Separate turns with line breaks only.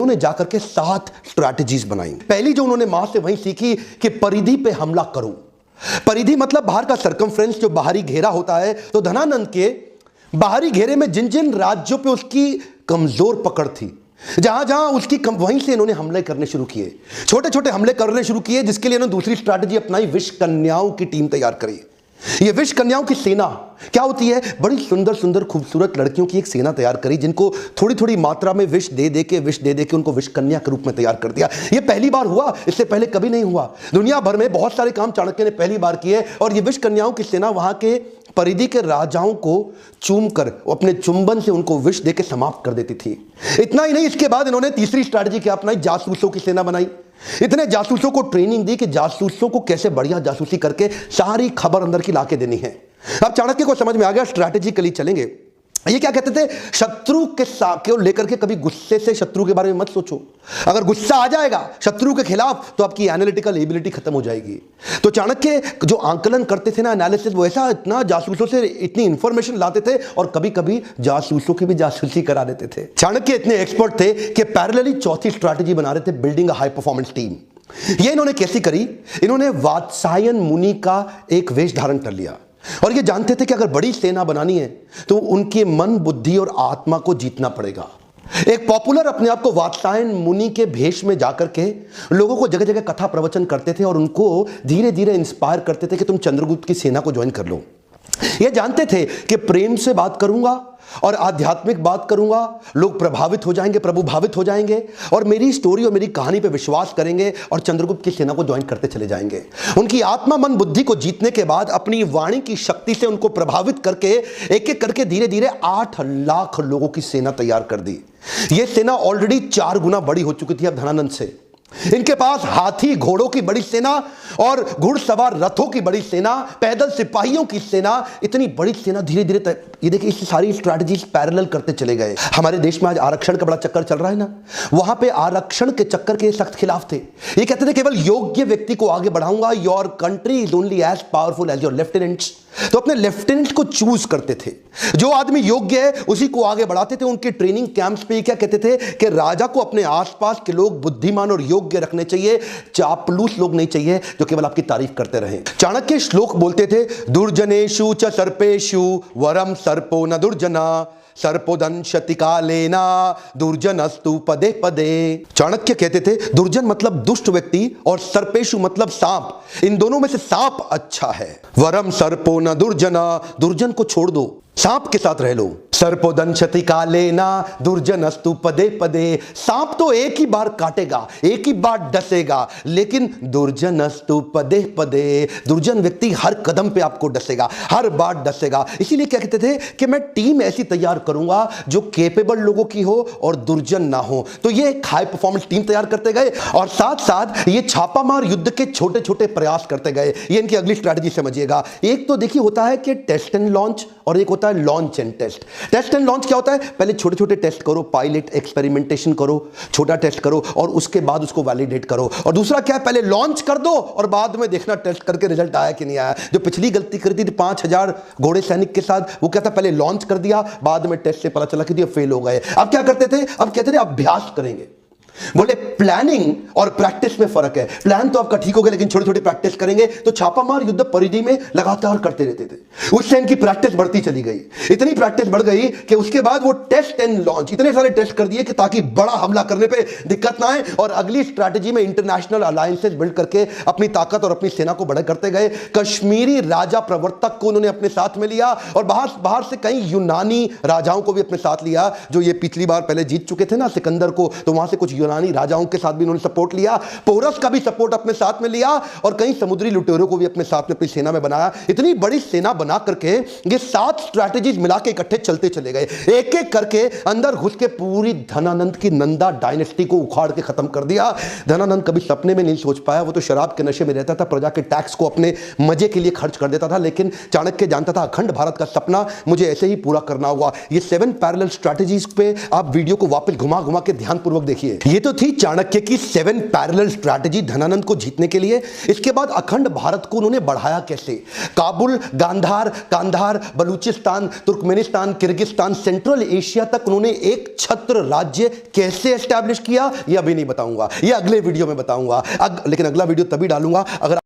उन्होंने जाकर के 7 स्ट्रैटेजीज बनाई। पहली जो उन्होंने मां से वहीं सीखी कि परिधि पे हमला करो। परिधि मतलब बाहर का सर्कमफ्रेंस, जो बाहरी घेरा होता है। तो धनानंद के बाहरी घेरे में जिन जिन राज्यों पे उसकी कमजोर पकड़ थी, जहां जहां उसकी वहीं से इन्होंने हमले करने शुरू किए, छोटे छोटे हमले करने शुरू किए, जिसके लिए इन्होंने दूसरी स्ट्रैटेजी अपनाई, विष कन्याओं की टीम तैयार करी। ये विष कन्याओं की सेना क्या होती है? बड़ी सुंदर सुंदर खूबसूरत लड़कियों की एक सेना तैयार करी, जिनको थोड़ी थोड़ी मात्रा में विष दे दे के उनको विष कन्या के रूप में तैयार कर दिया। ये पहली बार हुआ, इससे पहले कभी नहीं हुआ। दुनिया भर में बहुत सारे काम चाणक्य ने पहली बार किए, और ये विष कन्याओं की सेना वहां के परिधि के राजाओं को चूम कर अपने चुंबन से उनको विष देकर समाप्त कर देती थी। इतना ही नहीं, इसके बाद इन्होंने तीसरी स्ट्रैटेजी क्या अपनाई? जासूसों की सेना बनाई। इतने जासूसों को ट्रेनिंग दी कि जासूसों को कैसे बढ़िया जासूसी करके सारी खबर अंदर की लाके देनी है। अब चाणक्य को समझ में आ गया, स्ट्रैटेजिकली चलेंगे। ये क्या कहते थे? शत्रु के साथ लेकर के कभी गुस्से से शत्रु के बारे में मत सोचो। अगर गुस्सा आ जाएगा शत्रु के खिलाफ तो आपकी एनालिटिकल एबिलिटी खत्म हो जाएगी। तो चाणक्य जो आंकलन करते थे ना, एनालिसिस, वो ऐसा इतना जासूसों से इतनी इंफॉर्मेशन लाते थे, और कभी कभी जासूसों की भी जासूसी करा देते थे। चाणक्य इतने एक्सपर्ट थे कि पैरेलली चौथी स्ट्रैटेजी बना रहे थे, building a high performance team. ये इन्होंने कैसी करी? इन्होंने वात्सायन मुनि का एक वेश धारण कर लिया, और ये जानते थे कि अगर बड़ी सेना बनानी है तो उनके मन, बुद्धि और आत्मा को जीतना पड़ेगा। एक पॉपुलर अपने आप को वात्सायन मुनि के भेष में जाकर के लोगों को जगह जगह कथा प्रवचन करते थे, और उनको धीरे धीरे इंस्पायर करते थे कि तुम चंद्रगुप्त की सेना को ज्वाइन कर लो। ये जानते थे कि प्रेम से बात करूंगा और आध्यात्मिक बात करूंगा, लोग प्रभावित हो जाएंगे, प्रभु भावित हो जाएंगे, और मेरी स्टोरी और मेरी कहानी पे विश्वास करेंगे, और चंद्रगुप्त की सेना को ज्वाइन करते चले जाएंगे। उनकी आत्मा, मन, बुद्धि को जीतने के बाद अपनी वाणी की शक्ति से उनको प्रभावित करके एक एक करके धीरे धीरे 8 लाख लोगों की सेना तैयार कर दी। यह सेना ऑलरेडी 4 गुना बड़ी हो चुकी थी अब धनानंद से। इनके पास हाथी घोड़ों की बड़ी सेना और घुड़सवार रथों की बड़ी सेना, पैदल सिपाहियों की सेना, इतनी बड़ी सेना धीरे धीरे ये देखिए, इस सारी स्ट्रैटेजीज पैरेलल करते चले गए। हमारे देश में आज आरक्षण का बड़ा चक्कर चल रहा है ना, वहां पे आरक्षण के चक्कर के सख्त खिलाफ थे। ये कहते थे केवल योग्य व्यक्ति को आगे बढ़ाऊंगा, your country is only as powerful as your lieutenants. तो अपने लेफ्टिनेंट को चूज करते थे, जो आदमी योग्य है उसी को आगे बढ़ाते थे। उनके ट्रेनिंग कैंप्स पे क्या कहते थे कि राजा को अपने आसपास के लोग बुद्धिमान और योग्य रखने चाहिए, चापलूस लोग नहीं चाहिए जो केवल आपकी तारीफ करते रहे। चाणक्य श्लोक बोलते थे, दुर्जनेषु च सर्पेषु वरम सर्पो न दुर्जना, सर्पोदंशति कालेना दुर्जनस्तु पदे पदे। चाणक्य कहते थे दुर्जन मतलब दुष्ट व्यक्ति, और सर्पेशु मतलब सांप, इन दोनों में से सांप अच्छा है। वरम सर्पो न दुर्जना, दुर्जन को छोड़ दो, सांप के साथ रह लो। सर्पोदंशति कालेना दुर्जनस्तु पदे पदे, सांप तो एक ही बार काटेगा, एक ही बार डसेगा, लेकिन दुर्जनस्तु पदे पदे, दुर्जन व्यक्ति हर कदम पे आपको डसेगा, हर बार डसेगा। इसीलिए क्या कहते थे कि मैं टीम ऐसी तैयार करूंगा जो केपेबल लोगों की हो और दुर्जन ना हो। तो ये एक हाई परफॉर्मेंस टीम तैयार करते गए, और साथ साथ ये छापामार युद्ध के छोटे छोटे प्रयास करते गए। ये इनकी अगली स्ट्रैटेजी समझिएगा। एक तो देखिए होता है कि टेस्ट एंड लॉन्च, और एक होता है launch and test. Test and launch क्या होता है? पहले छोटे छोटे टेस्ट करो, पायलट एक्सपेरिमेंटेशन करो, छोटा टेस्ट करो, और उसके बाद उसको वैलिडेट करो। और दूसरा क्या है? पहले लॉन्च कर दो और बाद में देखना टेस्ट करके रिजल्ट आया कि नहीं आया। जो पिछली गलती करी थी 5000 घोड़े सैनिक के साथ, वो क्या था? पहले लॉन्च कर दिया, बाद में टेस्ट से पता चला कि ये फेल हो गए। अब क्या करते थे? अब कहते थे अभ्यास करेंगे। बोले प्लानिंग और प्रैक्टिस में फर्क है। प्लान तो आपका ठीक हो गया, लेकिन छोटी छोटी प्रैक्टिस करेंगे। तो छापामार युद्ध परिधि में लगातार करते रहते थे। उससे इनकी प्रैक्टिस बढ़ती चली गई, इतनी प्रैक्टिस बढ़ गई कि उसके बाद वो टेस्ट एंड लॉन्च, इतने सारे टेस्ट कर दिए कि ताकि बड़ा हमला करने पे दिक्कत ना आए। और अगली स्ट्रैटेजी में इंटरनेशनल अलायंसेस बिल्ड करके अपनी ताकत और अपनी सेना को बड़ा करते गए। कश्मीरी राजा प्रवर्तक को उन्होंने अपने साथ में लिया, और बाहर से कई यूनानी राजाओं को भी अपने साथ लिया, जो ये पिछली बार पहले जीत चुके थे ना सिकंदर को। तो वहां से कुछ यूनानी राजाओं के साथ भी उन्होंने सपोर्ट लिया, पोरस का भी सपोर्ट अपने साथ में लिया, और कई समुद्री लुटेरों को भी अपने साथ में अपनी सेना में बनाया। इतनी बड़ी सेना बना करके ये 7 स्ट्रैटेजीज मिला के इकट्ठे चलते चले गए। एक एक करके अंदर घुस के पूरी धनानंद की नंदा डायनेस्टी को उखाड़ के खत्म कर दिया। धनानंद कभी सपने में नहीं सोच पाया, वो तो शराब के नशे में रहता था, प्रजा के टैक्स को अपने मजे के लिए खर्च कर देता था। लेकिन चाणक्य जानता था अखंड भारत का सपना मुझे ऐसे ही पूरा करना होगा। ये 7 पैरेलल स्ट्रैटेजीज पे आप वीडियो को वापस घुमा घुमा के ध्यानपूर्वक देखिए। ये तो थी चाणक्य की 7 पैरेलल स्ट्रैटेजी धनानंद को जीतने के लिए। इसके बाद अखंड भारत को उन्होंने बढ़ाया कैसे? Kabul, Gandhar, Kandhar, Balochistan, Turkmenistan, Kyrgyzstan, Central Asia तक उन्होंने एक छत्र राज्य कैसे एस्टैब्लिश किया, ये अभी नहीं बताऊंगा, ये अगले वीडियो में बताऊंगा। लेकिन अगला वीडियो तभी डालूंगा अगर